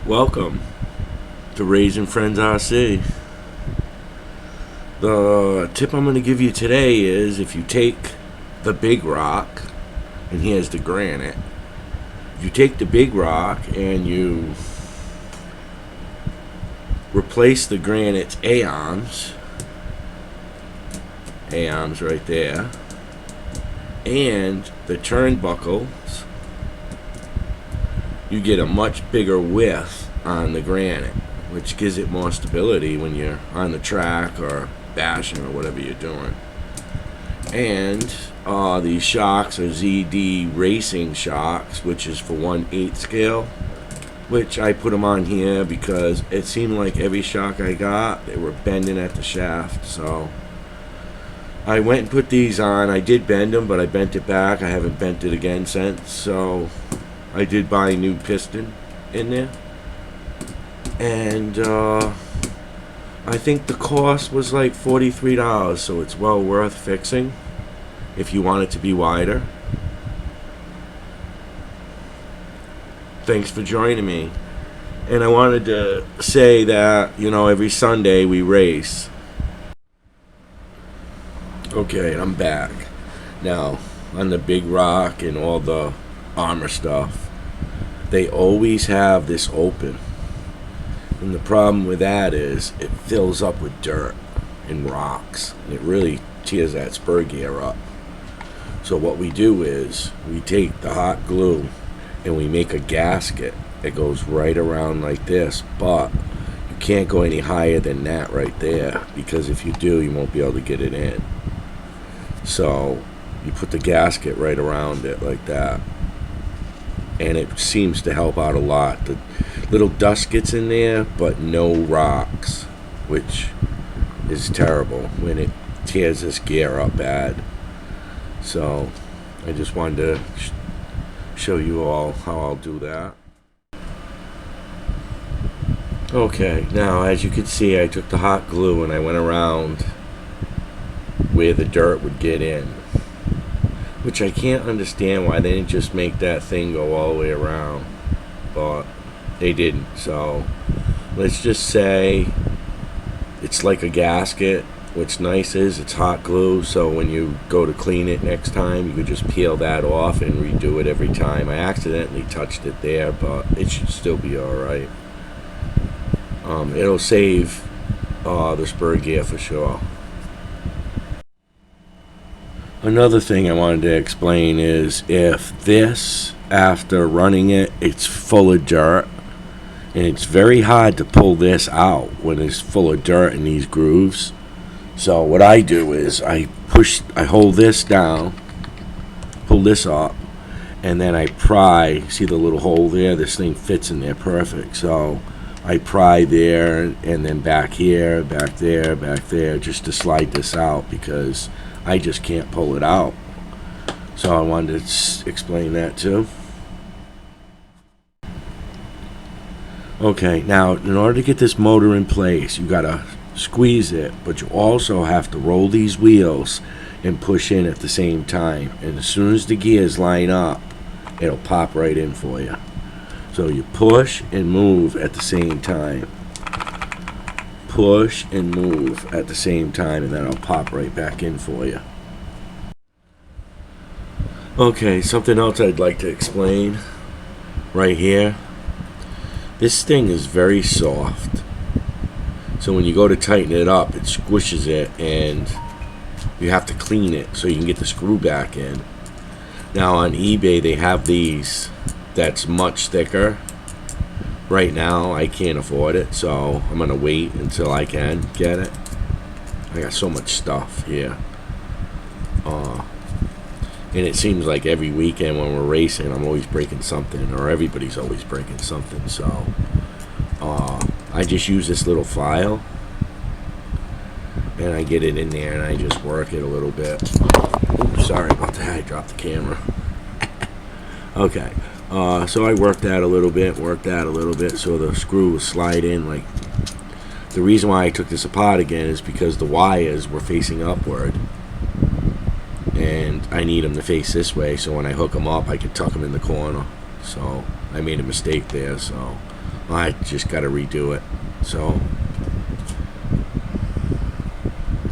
Welcome to Raising Friends RC. The tip I'm going to give you today is if you take the big rock, and here's the granite, if you take the big rock and you replace the granite's A-arms right there, and the turnbuckles, you get a much bigger width on the granite, which gives it more stability when you're on the track or bashing or whatever you're doing. And these shocks are ZD Racing shocks, which is for 1/8 scale, which I put them on here because it seemed like every shock I got, they were bending at the shaft. So I went and put these on. I did bend them, but I bent it back. I haven't bent it again since. So I did buy a new piston in there. And I think the cost was like $43, so it's well worth fixing if you want it to be wider. Thanks for joining me. And I wanted to say that, every Sunday we race. Okay, I'm back. Now, on the big rock and all the armor stuff, they always have this open. And the problem with that is it fills up with dirt and rocks, and it really tears that spur gear up. So what we do is we take the hot glue and we make a gasket that goes right around like this, but you can't go any higher than that right there, because if you do, you won't be able to get it in. So you put the gasket right around it like that, and it seems to help out a lot. The little dust gets in there, but no rocks, which is terrible when it tears this gear up bad. So I just wanted to show you all how I'll do that. Okay, now as you can see, I took the hot glue and I went around where the dirt would get in, which I can't understand why they didn't just make that thing go all the way around, but they didn't. So let's just say it's like a gasket. What's nice is it's hot glue, so when you go to clean it next time, you could just peel that off and redo it every time. I accidentally touched it there, but it should still be alright. It'll save the spur gear for sure. Another thing I wanted to explain is if this, after running it, it's full of dirt, and it's very hard to pull this out when it's full of dirt in these grooves. So what I do is I hold this down, pull this up, and then I pry. See the little hole there? This thing fits in there perfect. So I pry there, and then back here, back there, back there, just to slide this out, because I just can't pull it out. So I wanted to explain that too. Okay, now in order to get this motor in place, you gotta squeeze it, but you also have to roll these wheels and push in at the same time. And as soon as the gears line up, it'll pop right in for you. So you push and move at the same time. Push and move at the same time, and then it'll pop right back in for you. Okay, something else I'd like to explain right here. This thing is very soft. So when you go to tighten it up, it squishes it, and you have to clean it so you can get the screw back in. Now on eBay they have these that's much thicker. Right now I can't afford it, so I'm gonna wait until I can get it. I got so much stuff here. And it seems like every weekend when we're racing, I'm always breaking something, or everybody's always breaking something. So I just use this little file, and I get it in there, and I just work it a little bit. Oops, sorry about that, I dropped the camera. Okay, so I worked that a little bit, so the screw will slide in. Like, the reason why I took this apart again is because the wires were facing upward, and I need them to face this way, so when I hook them up, I can tuck them in the corner. So I made a mistake there, so I just got to redo it. So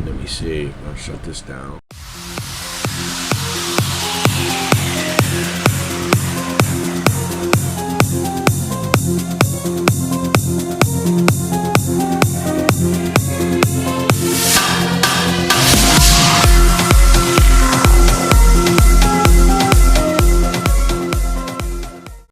let me see. I'll shut this down.